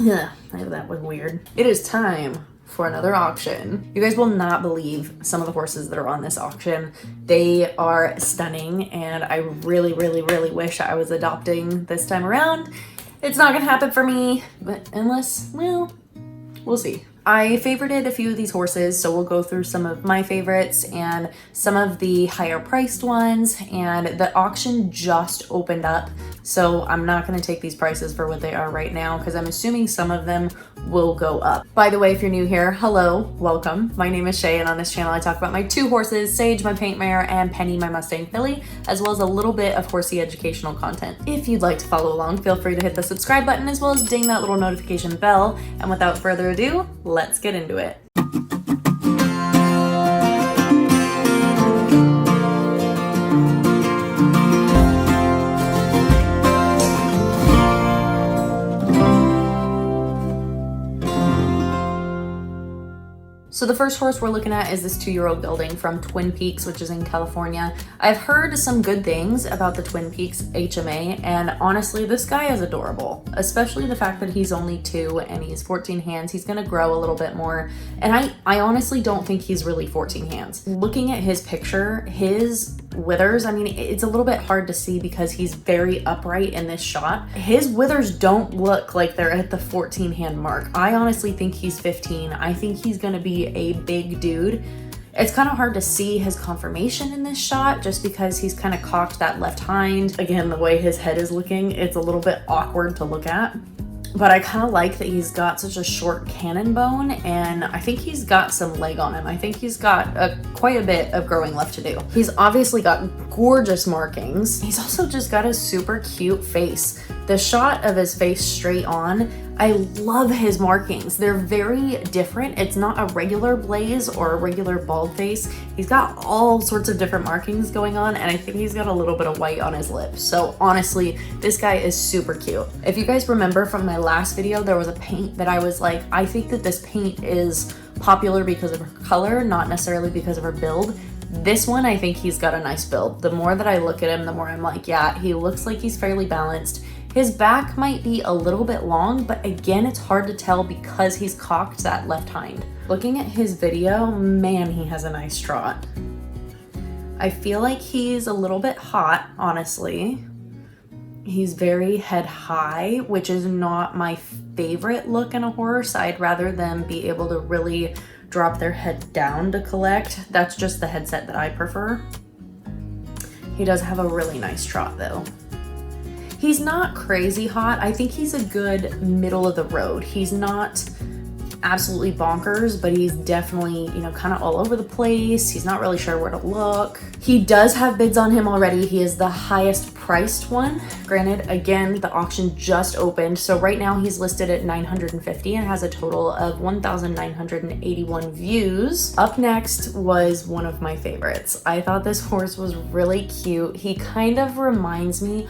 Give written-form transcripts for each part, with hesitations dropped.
Yeah, that was weird. It is time for another auction. You guys will not believe some of the horses that are on this auction. They are stunning, and I really, really, really wish I was adopting this time around. It's not gonna happen for me, but unless, well, we'll see. I favorited a few of these horses, so we'll go through some of my favorites and some of the higher priced ones, and the auction just opened up, so I'm not going to take these prices for what they are right now because I'm assuming some of them will go up. By the way, if you're new here, hello, welcome. My name is Shay, and on this channel I talk about my two horses, Sage, my paint mare, and Penny, my Mustang filly, as well as a little bit of horsey educational content. If you'd like to follow along, feel free to hit the subscribe button as well as ding that little notification bell, and without further ado, let's get into it. So the first horse we're looking at is this 2-year-old gelding from Twin Peaks, which is in California. I've heard some good things about the Twin Peaks HMA, and honestly, this guy is adorable, especially the fact that he's only 2 and he's 14 hands. He's gonna grow a little bit more, and I honestly don't think he's really 14 hands. Looking at his picture, his withers, I mean, it's a little bit hard to see because he's very upright in this shot. His withers don't look like they're at the 14 hand mark. I honestly think he's 15. I think he's gonna be a big dude. It's kind of hard to see his conformation in this shot just because he's kind of cocked that left hind. Again, the way his head is looking, it's a little bit awkward to look at. But I kind of like that he's got such a short cannon bone, and I think he's got some leg on him. I think he's got quite a bit of growing left to do. He's obviously got gorgeous markings. He's also just got a super cute face. The shot of his face straight on, I love his markings. They're very different. It's not a regular blaze or a regular bald face. He's got all sorts of different markings going on, and I think he's got a little bit of white on his lips. So honestly, this guy is super cute. If you guys remember from my last video, there was a paint that I was like, I think that this paint is popular because of her color, not necessarily because of her build. This one, I think he's got a nice build. The more that I look at him, the more I'm like, yeah, he looks like he's fairly balanced. His back might be a little bit long, but again, it's hard to tell because he's cocked that left hind. Looking at his video, man, he has a nice trot. I feel like he's a little bit hot, honestly. He's very head high, which is not my favorite look in a horse. I'd rather them be able to really drop their head down to collect. That's just the headset that I prefer. He does have a really nice trot though. He's not crazy hot. I think he's a good middle of the road. He's not absolutely bonkers, but he's definitely, you know, kind of all over the place. He's not really sure where to look. He does have bids on him already. He is the highest priced one. Granted, again, the auction just opened. So right now he's listed at $950 and has a total of 1,981 views. Up next was one of my favorites. I thought this horse was really cute. He kind of reminds me,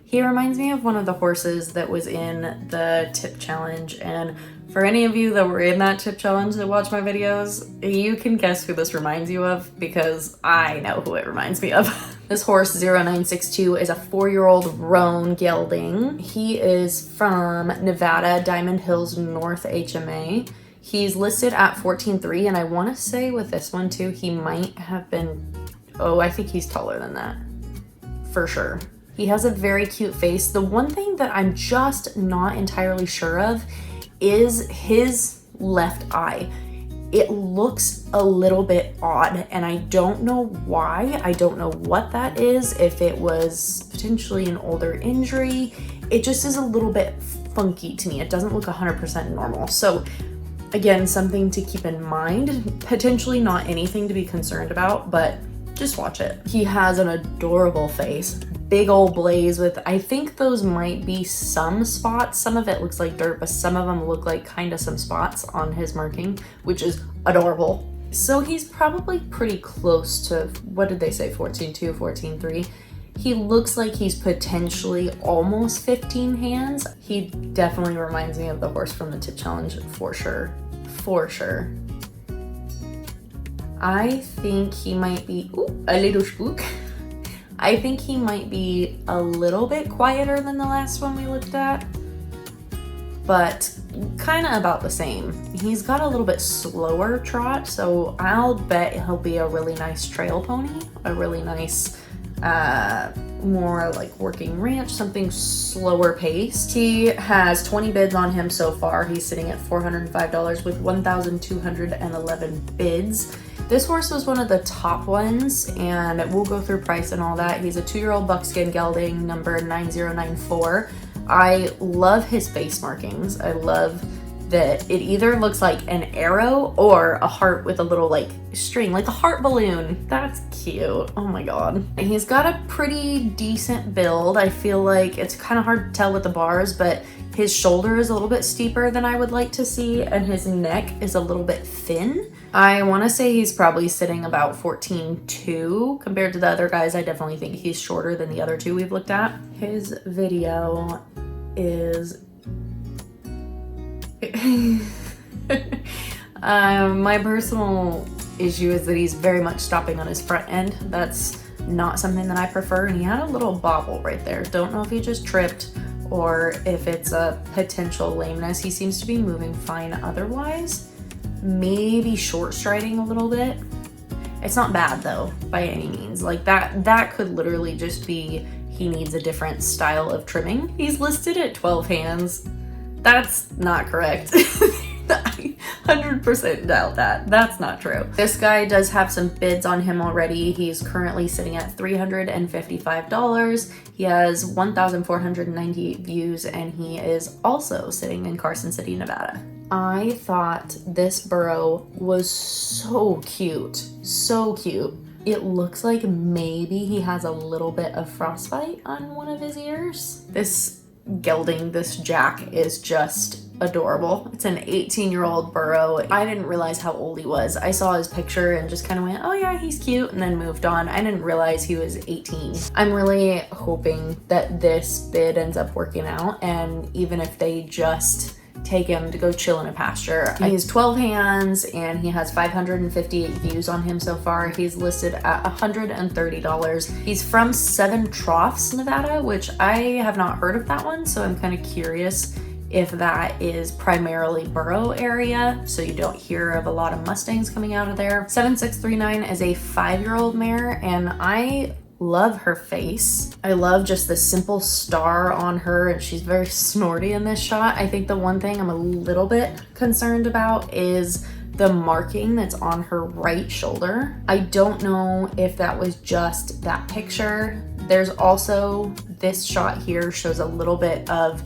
he reminds me of one of the horses that was in the tip challenge, and for any of you that were in that tip challenge that watch my videos, you can guess who this reminds you of because I know who it reminds me of. This horse, 0962, is a 4-year-old roan gelding. He is from Nevada, Diamond Hills North HMA. He's listed at 14.3, and I want to say with this one too, he might have been, I think he's taller than that. For sure. He has a very cute face. The one thing that I'm just not entirely sure of is his left eye. It looks a little bit odd, and I don't know why. I don't know what that is, if it was potentially an older injury. It just is a little bit funky to me. It doesn't look 100% normal. So again, something to keep in mind. Potentially not anything to be concerned about, but just watch it. He has an adorable face, big old blaze with, I think those might be some spots. Some of it looks like dirt, but some of them look like kind of some spots on his marking, which is adorable. So he's probably pretty close to, what did they say, 14.2, 14.3. He looks like he's potentially almost 15 hands. He definitely reminds me of the horse from the tip challenge for sure, for sure. I think he might be, a little spook. I think he might be a little bit quieter than the last one we looked at. but kind of about the same. He's got a little bit slower trot, so I'll bet he'll be a really nice trail pony, a really nice, more like working ranch, something slower paced. He has 20 bids on him so far. He's sitting at $405 with 1,211 bids. This horse was one of the top ones, and we'll go through price and all that. He's a 2-year-old buckskin gelding, number 9094. I love his face markings. I love that it either looks like an arrow or a heart with a little like string, like a heart balloon. That's cute. Oh my god. And he's got a pretty decent build. I feel like it's kind of hard to tell with the bars, but his shoulder is a little bit steeper than I would like to see, and his neck is a little bit thin. I want to say he's probably sitting about 14.2 compared to the other guys. I definitely think he's shorter than the other two we've looked at. His video is my personal issue is that he's very much stopping on his front end. That's not something that I prefer, and he had a little bobble right there. Don't know if he just tripped or if it's a potential lameness. He seems to be moving fine otherwise. Maybe short striding a little bit. It's not bad though by any means. Like that could literally just be he needs a different style of trimming. He's listed at 12 hands. That's not correct. I 100% doubt that. That's not true. This guy does have some bids on him already. He's currently sitting at $355. He has 1,498 views, and he is also sitting in Carson City, Nevada. I thought this burro was so cute. So cute. It looks like maybe he has a little bit of frostbite on one of his ears. This gelding, this Jack, is just adorable. It's an 18-year-old burro. I didn't realize how old he was. I saw his picture and just kind of went, oh yeah, he's cute, and then moved on. I didn't realize he was 18. I'm really hoping that this bid ends up working out, and even if they just take him to go chill in a pasture. He's 12 hands and he has 558 views on him so far. He's listed at $130. He's from Seven Troughs, Nevada, which I have not heard of that one, so I'm kind of curious if that is primarily burro area, so you don't hear of a lot of Mustangs coming out of there. 7639 is a 5-year-old mare, and I love her face. I love just the simple star on her, and she's very snorty in this shot. I think the one thing I'm a little bit concerned about is the marking that's on her right shoulder. I don't know if that was just that picture. There's also this shot here shows a little bit of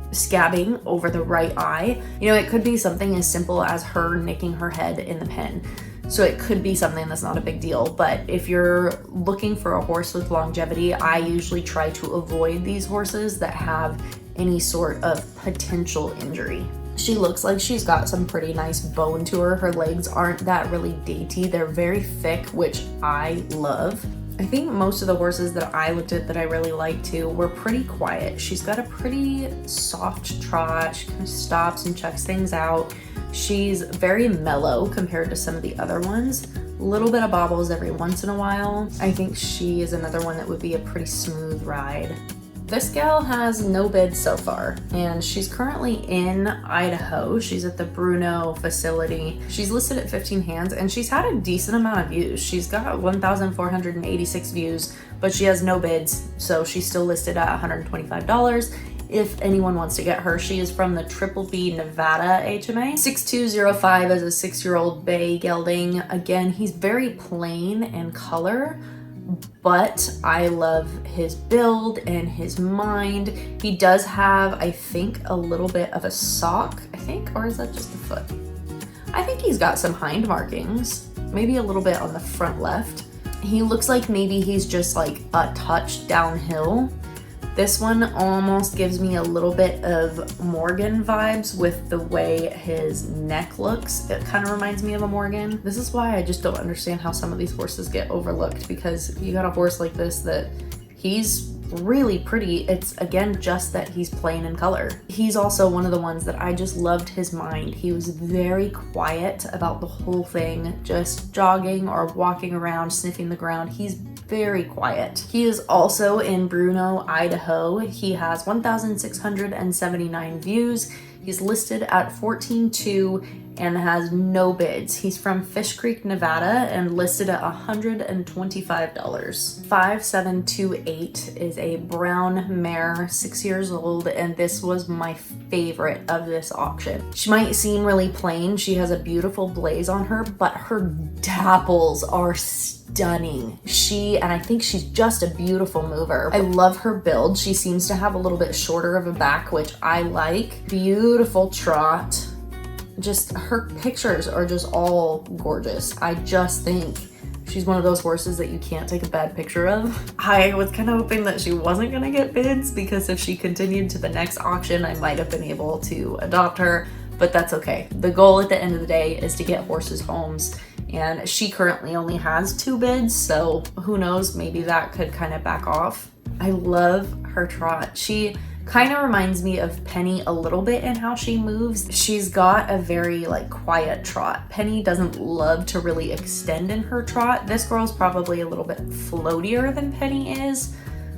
scabbing over the right eye. You know, it could be something as simple as her nicking her head in the pen. So it could be something that's not a big deal, but if you're looking for a horse with longevity, I usually try to avoid these horses that have any sort of potential injury. She looks like she's got some pretty nice bone to her. Her legs aren't that really dainty. They're very thick, which I love. I think most of the horses that I looked at that I really liked too were pretty quiet. She's got a pretty soft trot. She kind of stops and checks things out. She's very mellow compared to some of the other ones. A little bit of bobbles every once in a while. I think she is another one that would be a pretty smooth ride. This gal has no bids so far, and she's currently in Idaho. She's at the Bruno facility. She's listed at 15 hands, and she's had a decent amount of views. She's got 1,486 views, but she has no bids, so she's still listed at $125. If anyone wants to get her, she is from the Triple B Nevada HMA. 6205 is a 6-year-old bay gelding. Again, he's very plain in color, but I love his build and his mind. He does have, I think, a little bit of a sock, or is that just the foot? I think he's got some hind markings, maybe a little bit on the front left. He looks like maybe he's just like a touch downhill. This one almost gives me a little bit of Morgan vibes with the way his neck looks. It kind of reminds me of a Morgan. This is why I just don't understand how some of these horses get overlooked, because you got a horse like this that he's really pretty. It's again just that he's plain in color. He's also one of the ones that I just loved his mind. He was very quiet about the whole thing, just jogging or walking around, sniffing the ground. He's very quiet. He is also in Bruno, Idaho. He has 1,679 views. He's listed at 14.2 and has no bids. He's from Fish Creek, Nevada, and listed at $125. 5728 is a brown mare, 6 years old, and this was my favorite of this auction. She might seem really plain. She has a beautiful blaze on her, but her dapples are stunning. And I think she's just a beautiful mover. I love her build. She seems to have a little bit shorter of a back, which I like. Beautiful trot. Just her pictures are just all gorgeous. I just think she's one of those horses that you can't take a bad picture of. I was kind of hoping that she wasn't gonna get bids, because if she continued to the next auction, I might have been able to adopt her, but that's okay. The goal at the end of the day is to get horses homes, and she currently only has 2 bids, so who knows, maybe that could kind of back off. I love her trot. She kind of reminds me of Penny a little bit in how she moves. She's got a very like quiet trot. Penny doesn't love to really extend in her trot. This girl's probably a little bit floatier than Penny is,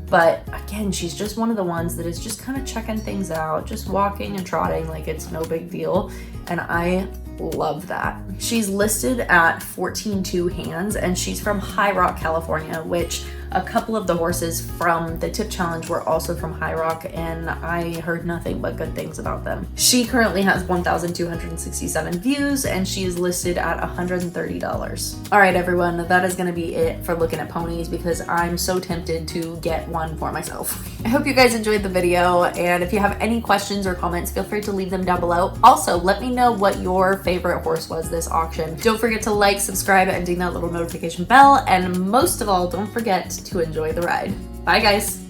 but again, she's just one of the ones that is just kind of checking things out, just walking and trotting like it's no big deal, and I love that. She's listed at 14.2 hands, and she's from High Rock, California, which a couple of the horses from the Tip Challenge were also from High Rock, and I heard nothing but good things about them. She currently has 1,267 views, and she is listed at $130. All right, everyone, that is gonna be it for looking at ponies, because I'm so tempted to get one for myself. I hope you guys enjoyed the video, and if you have any questions or comments, feel free to leave them down below. Also, let me know what your favorite horse was this auction. Don't forget to like, subscribe, and ding that little notification bell, and most of all, don't forget to enjoy the ride. Bye, guys.